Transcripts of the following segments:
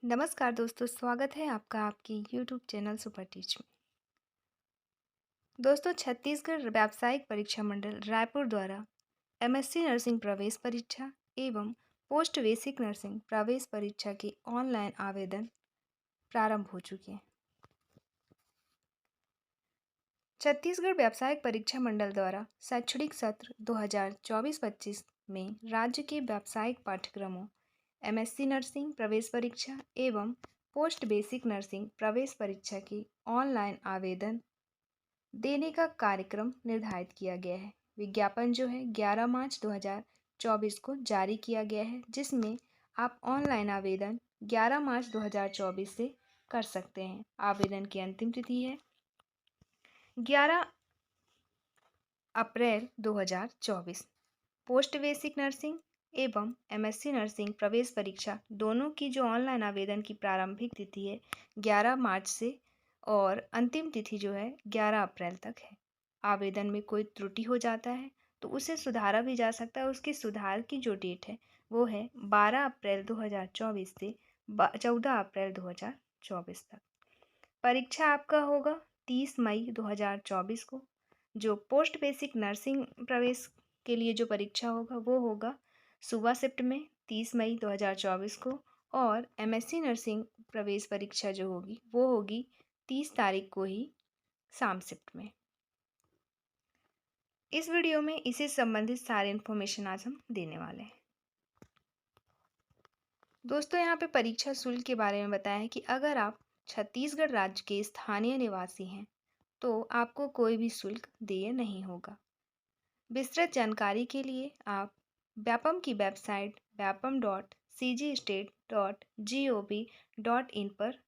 नमस्कार दोस्तों, स्वागत है आपका आपकी यूट्यूब चैनल सुपर टीच में। दोस्तों, छत्तीसगढ़ व्यावसायिक परीक्षा मंडल रायपुर द्वारा एमएससी नर्सिंग प्रवेश परीक्षा एवं पोस्ट बेसिक नर्सिंग प्रवेश परीक्षा के ऑनलाइन आवेदन प्रारंभ हो चुके हैं। छत्तीसगढ़ व्यावसायिक परीक्षा मंडल द्वारा शैक्षणिक सत्र 2024-25 में राज्य के व्यावसायिक पाठ्यक्रमों एमएससी नर्सिंग प्रवेश परीक्षा एवं पोस्ट बेसिक नर्सिंग प्रवेश परीक्षा की ऑनलाइन आवेदन देने का कार्यक्रम निर्धारित किया गया है। विज्ञापन जो है 11 मार्च 2024 को जारी किया गया है, जिसमें आप ऑनलाइन आवेदन 11 मार्च 2024 से कर सकते हैं। आवेदन की अंतिम तिथि है 11 अप्रैल 2024। पोस्ट बेसिक नर्सिंग एवं एमएससी नर्सिंग प्रवेश परीक्षा दोनों की जो ऑनलाइन आवेदन की प्रारंभिक तिथि है 11 मार्च से और अंतिम तिथि जो है 11 अप्रैल तक है। आवेदन में कोई त्रुटि हो जाता है तो उसे सुधारा भी जा सकता है। उसकी सुधार की जो डेट है वो है 12 अप्रैल 2024 से 14 अप्रैल 2024 तक। परीक्षा आपका होगा 30 मई 2024 को। जो पोस्ट बेसिक नर्सिंग प्रवेश के लिए जो परीक्षा होगा वो होगा सुबह शिफ्ट में 30 मई 2024 को, और एमएससी नर्सिंग प्रवेश परीक्षा जो होगी वो होगी 30 तारीख को ही शाम शिफ्ट में। इस वीडियो में इससे संबंधित सारे इन्फॉर्मेशन आज हम देने वाले हैं। दोस्तों, यहाँ पे परीक्षा शुल्क के बारे में बताया है कि अगर आप छत्तीसगढ़ राज्य के स्थानीय निवासी हैं तो आपको कोई भी शुल्क देय नहीं होगा। विस्तृत जानकारी के लिए आप व्यापम की वेबसाइट vyapam.cgstate.gov.in पर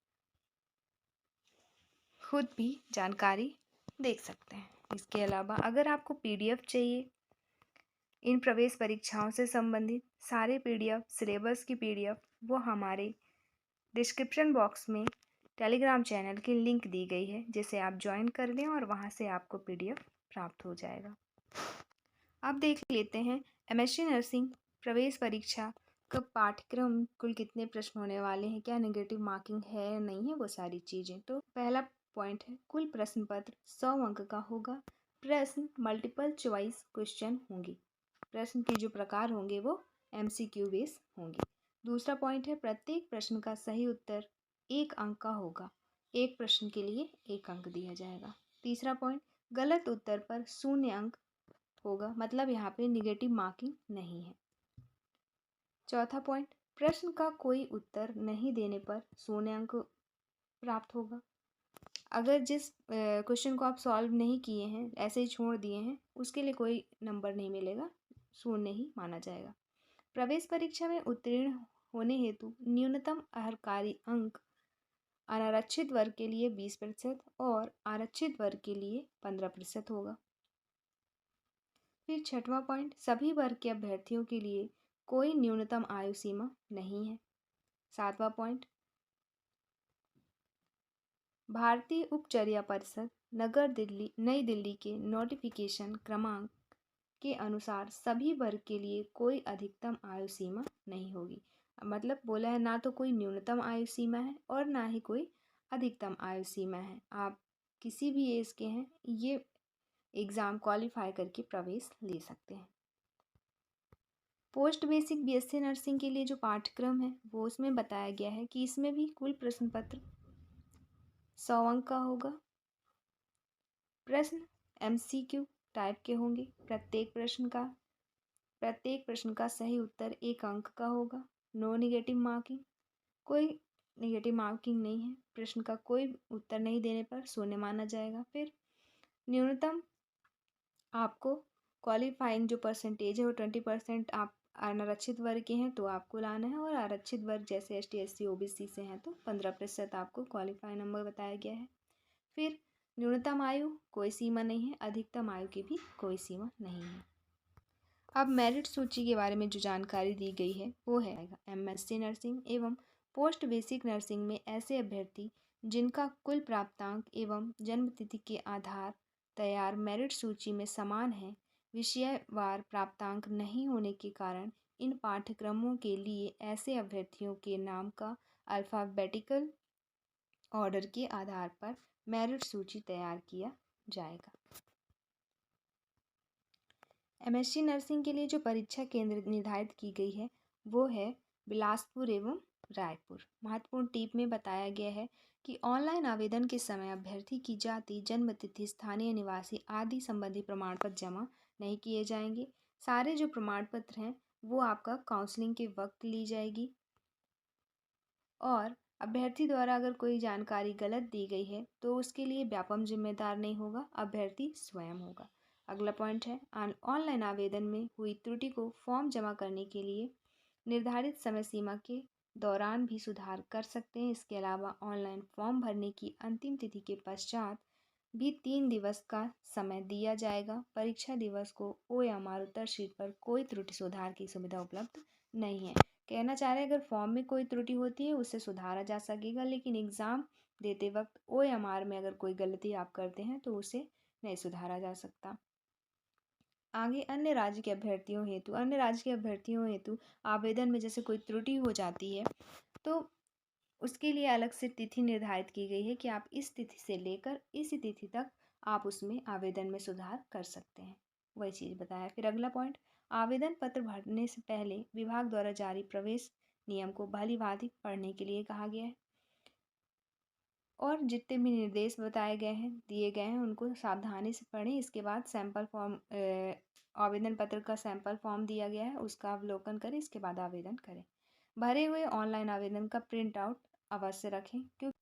खुद भी जानकारी देख सकते हैं। इसके अलावा अगर आपको पीडीएफ चाहिए इन प्रवेश परीक्षाओं से संबंधित सारे पीडीएफ, सिलेबस की पीडीएफ, वो हमारे डिस्क्रिप्शन बॉक्स में टेलीग्राम चैनल की लिंक दी गई है, जिसे आप ज्वाइन कर लें और वहाँ से आपको पीडीएफ प्राप्त हो जाएगा। अब देख लेते हैं एमएससी नर्सिंग प्रवेश परीक्षा का पाठ्यक्रम कुल कितने प्रश्न होने वाले हैं, क्या नेगेटिव मार्किंग है या नहीं है, वो सारी चीज़ें। तो पहला पॉइंट है कुल प्रश्न पत्र 100 अंक का होगा। प्रश्न मल्टीपल चॉइस क्वेश्चन होंगे। प्रश्न के जो प्रकार होंगे वो एमसीक्यू बेस होंगे। दूसरा पॉइंट है प्रत्येक प्रश्न का सही उत्तर 1 अंक का होगा। एक प्रश्न के लिए 1 अंक दिया जाएगा। तीसरा पॉइंट गलत उत्तर पर 0 अंक होगा, मतलब यहाँ पे निगेटिव मार्किंग नहीं है। चौथा पॉइंट प्रश्न का कोई उत्तर नहीं देने पर 0 अंक प्राप्त होगा। अगर जिस क्वेश्चन को आप सॉल्व नहीं किए हैं, ऐसे ही छोड़ दिए हैं, उसके लिए कोई नंबर नहीं मिलेगा, 0 ही माना जाएगा। प्रवेश परीक्षा में उत्तीर्ण होने हेतु न्यूनतम अर्हकारी अंक अनारक्षित वर्ग के लिए 20% और आरक्षित वर्ग के लिए 15% होगा। फिर छठवां पॉइंट सभी वर्ग के अभ्यर्थियों के लिए कोई न्यूनतम आयु सीमा नहीं है। सातवां पॉइंट भारतीय उपचर्या परिषद नई दिल्ली के नोटिफिकेशन क्रमांक के अनुसार सभी वर्ग के लिए कोई अधिकतम आयु सीमा नहीं होगी। मतलब बोला है ना तो कोई न्यूनतम आयु सीमा है और ना ही कोई अधिकतम आयु सीमा है। आप किसी भी एज के हैं, ये एग्ज़ाम क्वालिफाई करके प्रवेश ले सकते हैं। पोस्ट बेसिक बीएससी नर्सिंग के लिए जो पाठ्यक्रम है वो उसमें बताया गया है कि इसमें भी कुल प्रश्न पत्र 100 अंक का होगा। प्रश्न एमसीक्यू टाइप के होंगे। प्रत्येक प्रश्न का सही उत्तर 1 अंक का होगा। नो नेगेटिव मार्किंग, कोई नेगेटिव मार्किंग नहीं है। प्रश्न का कोई उत्तर नहीं देने पर 0 माना जाएगा। फिर न्यूनतम आपको क्वालिफाइंग जो परसेंटेज है वो 20% आप अनारक्षित वर्ग के हैं तो आपको लाना है, और आरक्षित वर्ग जैसे एसटी एससी ओबीसी से हैं तो 15% आपको क्वालिफाई नंबर बताया गया है। फिर न्यूनतम आयु कोई सीमा नहीं है, अधिकतम आयु की भी कोई सीमा नहीं है। अब मेरिट सूची के बारे में जो जानकारी दी गई है वो है एमएससी नर्सिंग एवं पोस्ट बेसिक नर्सिंग में ऐसे अभ्यर्थी जिनका कुल प्राप्तांक एवं जन्म तिथि के आधार तैयार मेरिट सूची में समान है, विषयवार प्राप्तांक नहीं होने के कारण इन पाठ्यक्रमों के लिए ऐसे अभ्यर्थियों के नाम का अल्फ़ाबेटिकल ऑर्डर के आधार पर मेरिट सूची तैयार किया जाएगा। एमएससी नर्सिंग के लिए जो परीक्षा केंद्र निर्धारित की गई है वो है बिलासपुर एवं रायपुर। महत्वपूर्ण टिप में बताया गया है कि ऑनलाइन आवेदन के समय अभ्यर्थी की जाति, जन्म तिथि, स्थानीय निवासी आदि संबंधी प्रमाण पत्र जमा नहीं किए जाएंगे। सारे जो प्रमाण पत्र हैं वो आपका काउंसलिंग के वक्त ली जाएगी। और अभ्यर्थी द्वारा अगर कोई जानकारी गलत दी गई है तो उसके लिए व्यापम जिम्मेदार नहीं होगा, अभ्यर्थी स्वयं होगा। अगला पॉइंट है ऑनलाइन आवेदन में हुई त्रुटि को फॉर्म जमा करने के लिए निर्धारित समय सीमा के दौरान भी सुधार कर सकते हैं। इसके अलावा ऑनलाइन फॉर्म भरने की अंतिम तिथि के पश्चात भी 3 दिवस का समय दिया जाएगा। परीक्षा दिवस को OMR उत्तर शीट पर कोई त्रुटि सुधार की सुविधा उपलब्ध नहीं है। कहना चाह रहे हैं अगर फॉर्म में कोई त्रुटि होती है उसे सुधारा जा सकेगा, लेकिन एग्ज़ाम देते वक्त OMR में अगर कोई गलती आप करते हैं तो उसे नहीं सुधारा जा सकता। आगे अन्य राज्य के अभ्यर्थियों हेतु आवेदन में जैसे कोई त्रुटि हो जाती है तो उसके लिए अलग से तिथि निर्धारित की गई है कि आप इस तिथि से लेकर इसी तिथि तक आप उसमें आवेदन में सुधार कर सकते हैं, वही चीज़ बताया। फिर अगला पॉइंट, आवेदन पत्र भरने से पहले विभाग द्वारा जारी प्रवेश नियम को भलीभांति पढ़ने के लिए कहा गया है और जितने भी निर्देश बताए गए हैं दिए गए हैं उनको सावधानी से पढ़ें। इसके बाद सैंपल फॉर्म आवेदन पत्र का सैंपल फॉर्म दिया गया है उसका अवलोकन करें, इसके बाद आवेदन करें। भरे हुए ऑनलाइन आवेदन का प्रिंट आउट अवश्य रखें, क्योंकि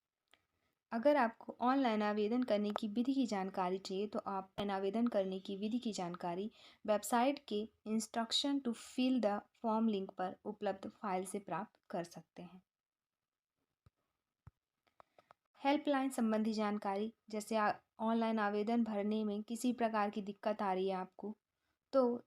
अगर आपको ऑनलाइन आवेदन करने की विधि की जानकारी चाहिए तो आप आवेदन करने की विधि की जानकारी वेबसाइट के instruction to fill the form link पर उपलब्ध फाइल से प्राप्त कर सकते हैं। हेल्पलाइन संबंधी जानकारी, जैसे ऑनलाइन आवेदन भरने में किसी प्रकार की दिक्कत आ रही है आपको तो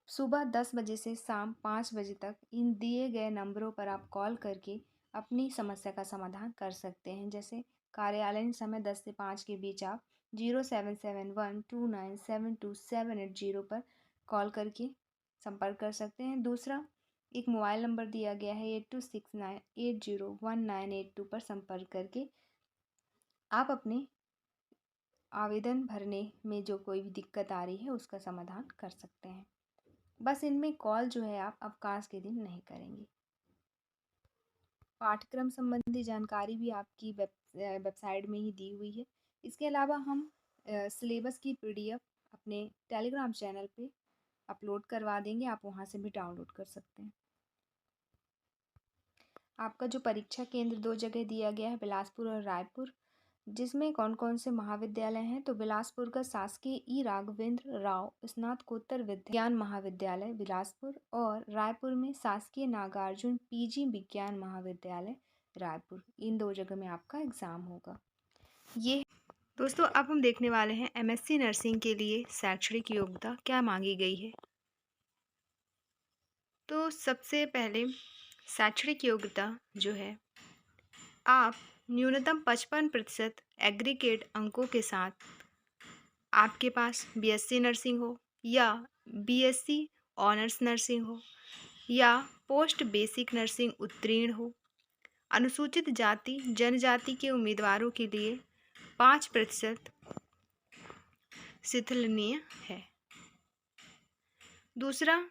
सुबह 10 बजे से शाम 5 बजे तक इन दिए गए नंबरों पर आप कॉल करके अपनी समस्या का समाधान कर सकते हैं। जैसे कार्यालयीन समय 10 से 5 के बीच आप 0771297278 पर कॉल करके संपर्क कर सकते हैं। दूसरा, एक मोबाइल नंबर दिया गया है 8269801982 पर संपर्क करके आप अपने आवेदन भरने में जो कोई भी दिक्कत आ रही है उसका समाधान कर सकते हैं। बस इनमें कॉल जो है आप अवकाश के दिन नहीं करेंगे। पाठ्यक्रम संबंधी जानकारी भी आपकी वेबसाइट में ही दी हुई है। इसके अलावा हम सिलेबस की PDF अपने टेलीग्राम चैनल पे अपलोड करवा देंगे, आप वहाँ से भी डाउनलोड कर सकते हैं। आपका जो परीक्षा केंद्र 2 जगह दिया गया है, बिलासपुर और रायपुर, जिसमें कौन कौन से महाविद्यालय हैं तो बिलासपुर का शासकीय E राघवेंद्र राव स्नातकोत्तर विज्ञान महाविद्यालय बिलासपुर और रायपुर में शासकीय नागार्जुन PG विज्ञान महाविद्यालय रायपुर। इन 2 जगह में आपका एग्ज़ाम होगा। ये दोस्तों अब हम देखने वाले हैं MSc नर्सिंग के लिए शैक्षणिक योग्यता क्या मांगी गई है। तो सबसे पहले शैक्षणिक योग्यता जो है, आप न्यूनतम 55% एग्रीगेट अंकों के साथ आपके पास BSc नर्सिंग हो या BSc ऑनर्स नर्सिंग हो या पोस्ट बेसिक नर्सिंग उत्तीर्ण हो। अनुसूचित जाति जनजाति के उम्मीदवारों के लिए 5% शिथिलनीय है। दूसरा,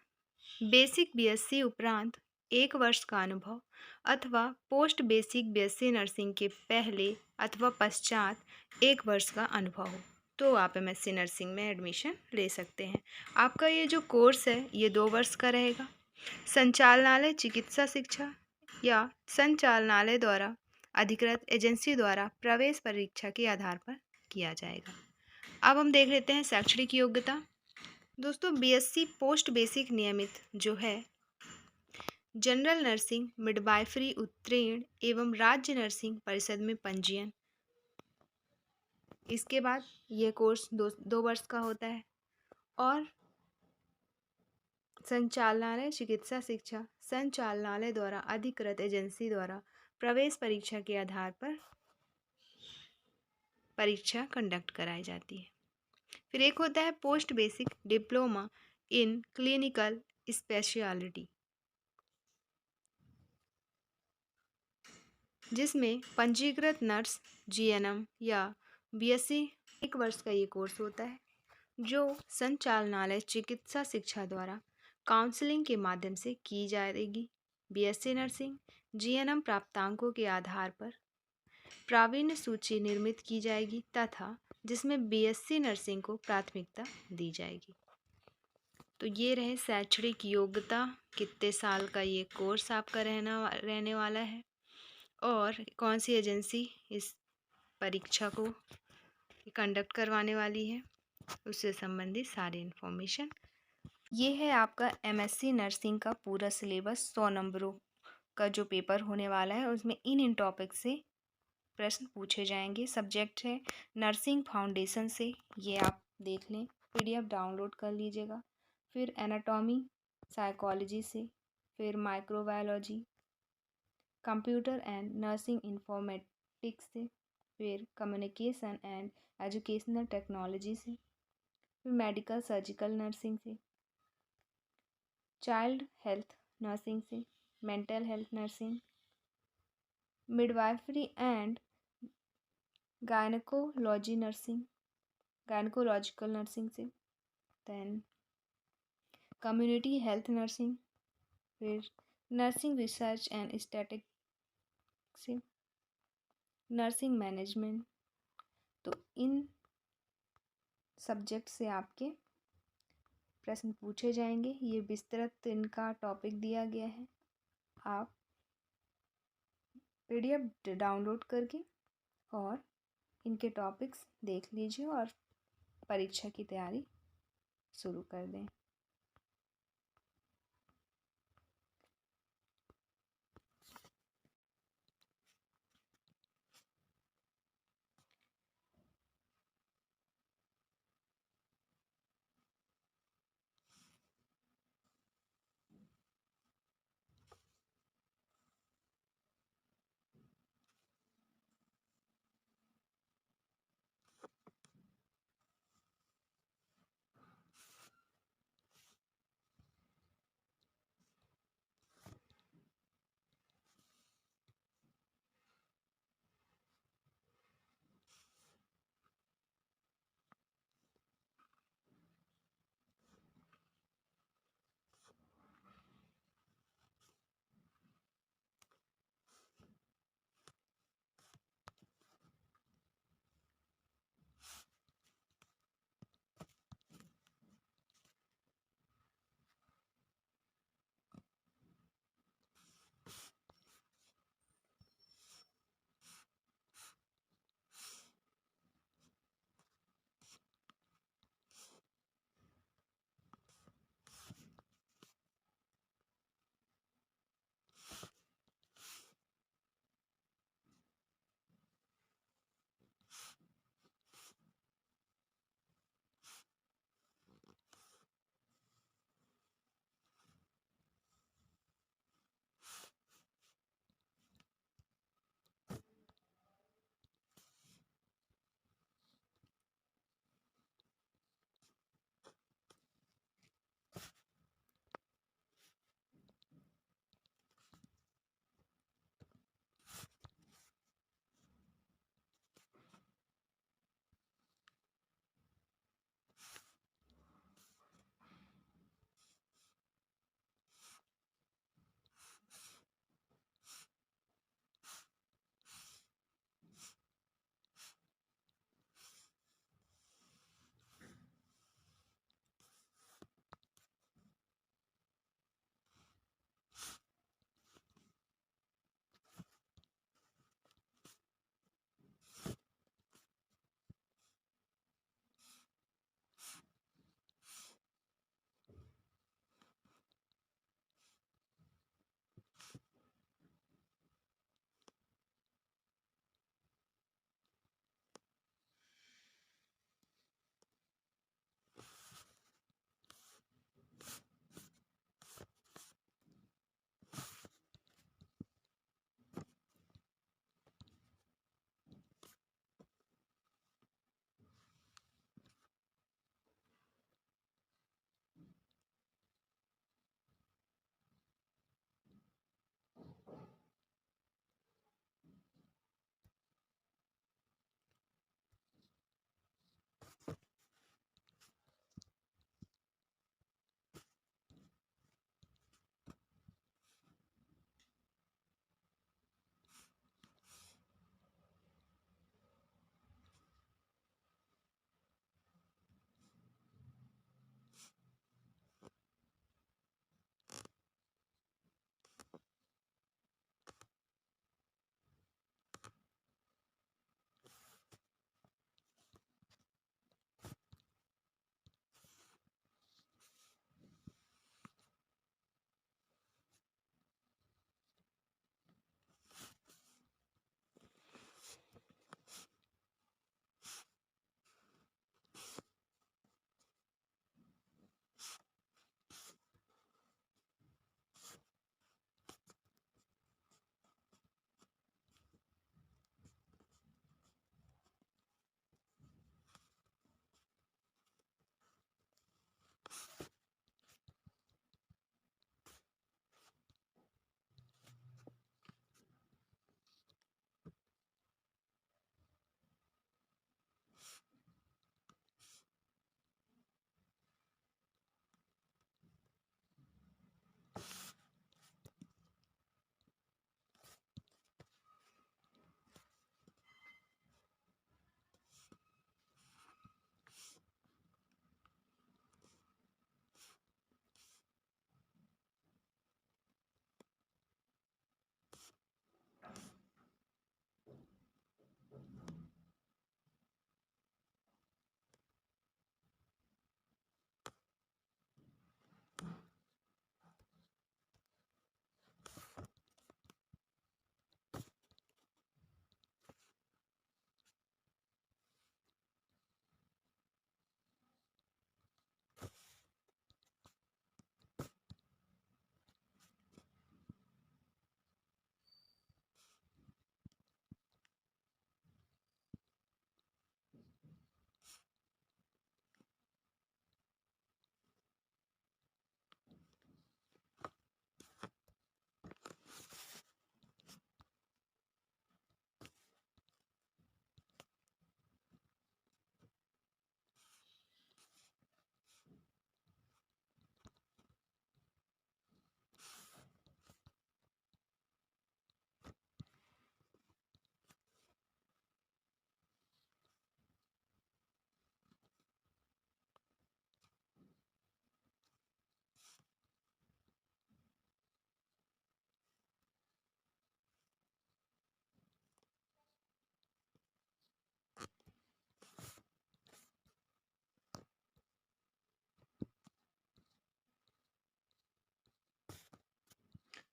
बेसिक BSc उपरांत 1 वर्ष का अनुभव अथवा पोस्ट बेसिक BSc नर्सिंग के पहले अथवा पश्चात 1 वर्ष का अनुभव हो तो आप MSc नर्सिंग में एडमिशन ले सकते हैं। आपका ये जो कोर्स है ये 2 वर्ष का रहेगा। संचालनालय चिकित्सा शिक्षा या संचालनालय द्वारा अधिकृत एजेंसी द्वारा प्रवेश परीक्षा के आधार पर किया जाएगा। अब हम देख लेते हैं शैक्षणिक योग्यता। दोस्तों, BSc पोस्ट बेसिक नियमित जो है जनरल नर्सिंग मिडवाइफरी उत्तीर्ण एवं राज्य नर्सिंग परिषद में पंजीयन। इसके बाद यह कोर्स 2 वर्ष का होता है और संचालनालय चिकित्सा शिक्षा संचालनालय द्वारा अधिकृत एजेंसी द्वारा प्रवेश परीक्षा के आधार पर परीक्षा कंडक्ट कराई जाती है। फिर एक होता है post basic diploma in clinical speciality, जिसमें पंजीकृत नर्स, जीएनएम या बीएससी 1 वर्ष का ये कोर्स होता है, जो संचालनालय चिकित्सा शिक्षा द्वारा काउंसलिंग के माध्यम से की जाएगी। बीएससी नर्सिंग जीएनएम प्राप्तांकों के आधार पर प्रावीण्य सूची निर्मित की जाएगी तथा जिसमें बीएससी नर्सिंग को प्राथमिकता दी जाएगी। तो ये रहे शैक्षणिक योग्यता, कितने साल का ये कोर्स आपका रहने वाला है और कौन सी एजेंसी इस परीक्षा को कंडक्ट करवाने वाली है, उससे संबंधित सारी इन्फॉर्मेशन। ये है आपका एमएससी नर्सिंग का पूरा सिलेबस। 100 नंबरों का जो पेपर होने वाला है उसमें इन टॉपिक से प्रश्न पूछे जाएंगे। सब्जेक्ट है नर्सिंग फाउंडेशन से, ये आप देख लें, पीडीएफ डाउनलोड कर लीजिएगा। फिर एनाटॉमी साइकोलॉजी से, फिर microbiology, computer and nursing informatics से, फिर कम्युनिकेशन एंड एजुकेशनल टेक्नोलॉजी से, फिर मेडिकल सर्जिकल नर्सिंग से, चाइल्ड हेल्थ नर्सिंग से, mental health nursing, midwifery and gynaecological nursing से, देन कम्युनिटी हेल्थ नर्सिंग, फिर नर्सिंग रिसर्च एंड स्टैटिस्टिक्स से, नर्सिंग मैनेजमेंट। तो इन सब्जेक्ट से आपके प्रश्न पूछे जाएंगे। ये विस्तृत इनका टॉपिक दिया गया है, आप पीडीएफ डाउनलोड करके और इनके टॉपिक्स देख लीजिए और परीक्षा की तैयारी शुरू कर दें।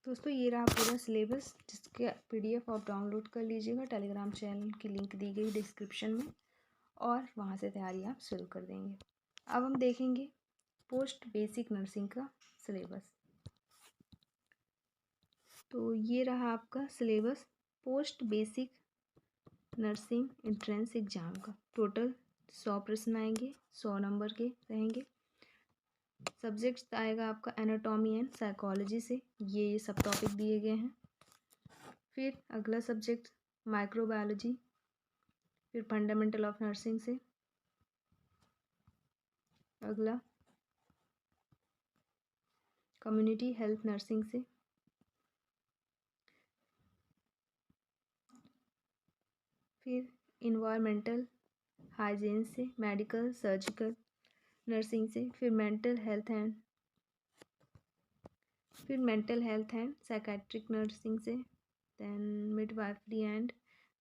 दोस्तों ये रहा पूरा सिलेबस, जिसके PDF आप डाउनलोड कर लीजिएगा। टेलीग्राम चैनल की लिंक दी गई डिस्क्रिप्शन में, और वहाँ से तैयारी आप शुरू कर देंगे। अब हम देखेंगे पोस्ट बेसिक नर्सिंग का सिलेबस। तो ये रहा आपका syllabus post basic nursing entrance exam का। टोटल 100 प्रश्न आएंगे, 100 नंबर के रहेंगे। सब्जेक्ट्स आएगा आपका एनाटॉमी एंड साइकोलॉजी से, ये सब टॉपिक दिए गए हैं। फिर अगला सब्जेक्ट माइक्रोबायोलॉजी, फिर फंडामेंटल ऑफ नर्सिंग से अगला कम्युनिटी हेल्थ नर्सिंग से, फिर इन्वायरमेंटल हाइजीन से, मेडिकल सर्जिकल नर्सिंग से, फिर mental health and psychiatric nursing से, then midwifery and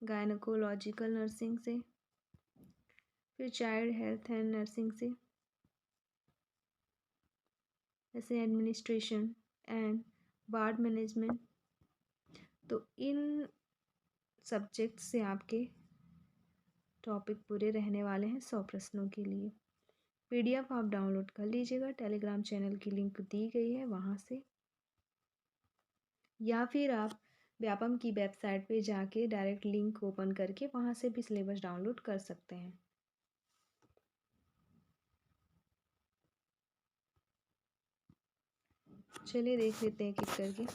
gynaecological nursing से, फिर चाइल्ड हेल्थ एंड नर्सिंग से, जैसे एडमिनिस्ट्रेशन एंड वार्ड मैनेजमेंट। तो इन सब्जेक्ट से आपके टॉपिक पूरे रहने वाले हैं 100 प्रश्नों के लिए। PDF आप डाउनलोड कर लीजिएगा, टेलीग्राम चैनल की लिंक दी गई है वहाँ से, या फिर आप व्यापम की वेबसाइट पे जाके डायरेक्ट लिंक ओपन करके वहाँ से भी सिलेबस डाउनलोड कर सकते हैं। चलिए देख लेते हैं एक एक करके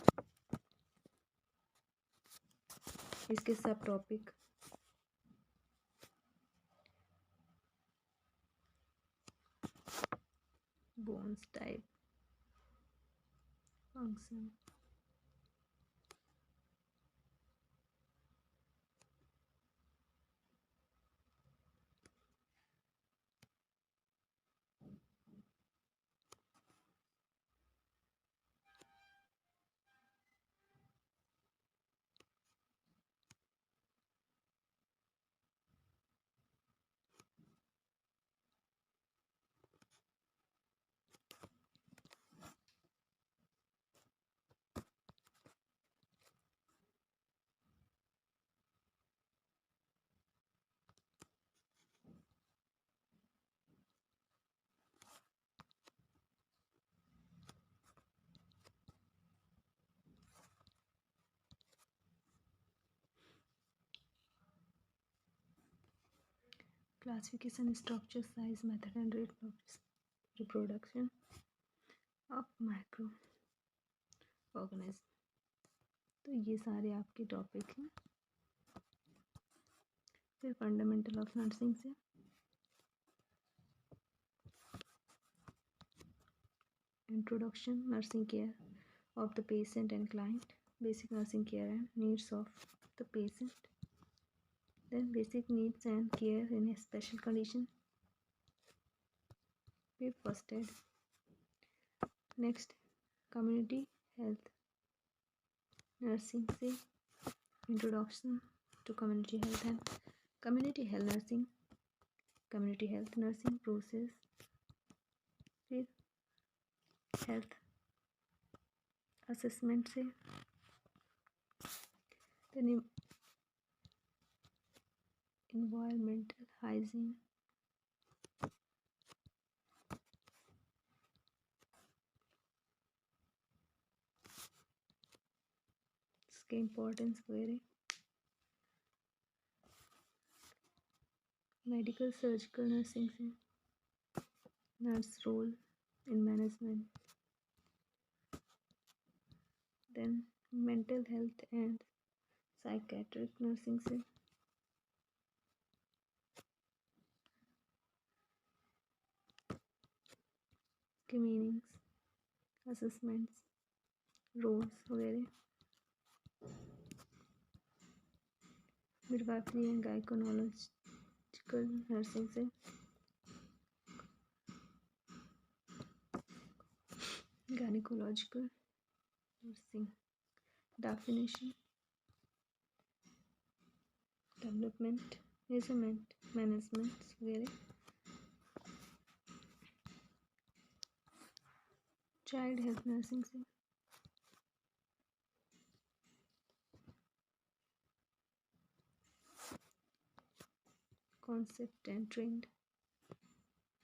इसके सब topic. Bones type function, classification, structure, size, method and rate of reproduction of micro organism. तो ये सारे आपके टॉपिक हैं। फिर फंडामेंटल ऑफ नर्सिंग से introduction, nursing care of the patient and client, basic nursing care and needs of the patient, then basic needs and care in a special condition, फिर first aid, next community health nursing से introduction to community health and community health nursing process, फिर health assessment से, then environmental hygiene, इसके importance वगैरह, medical surgical nursing से nurse role in management, then mental health and psychiatric nursing से के meanings, assessments, roles वगैरह, midwifery and गायकोनोलॉजिकल nursing से gynaecological nursing, definition, development, measurement, management वगैरह, child health nursing से concept and trend,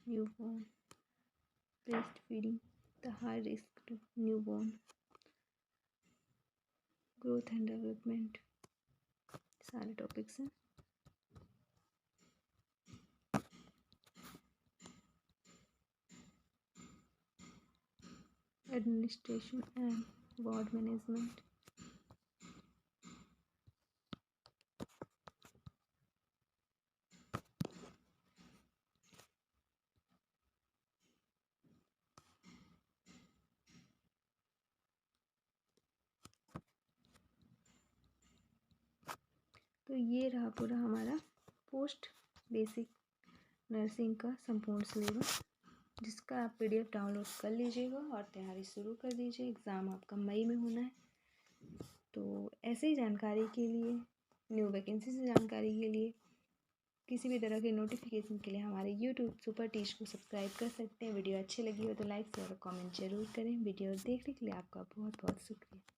newborn, breastfeeding, the high risk to newborn, growth and development, सारे topics हैं। Administration and ward management, तो ये रहा पूरा हमारा पोस्ट बेसिक नर्सिंग का संपूर्ण सिलेबस, जिसका आप PDF डाउनलोड कर लीजिएगा और तैयारी शुरू कर दीजिए। एग्ज़ाम आपका मई में होना है। तो ऐसे ही जानकारी के लिए, न्यू वैकेंसी से जानकारी के लिए, किसी भी तरह के नोटिफिकेशन के लिए हमारे YouTube सुपर टीच को सब्सक्राइब कर सकते हैं। वीडियो अच्छी लगी हो तो लाइक शेयर और कमेंट जरूर करें। वीडियो देखने के लिए आपका बहुत बहुत शुक्रिया।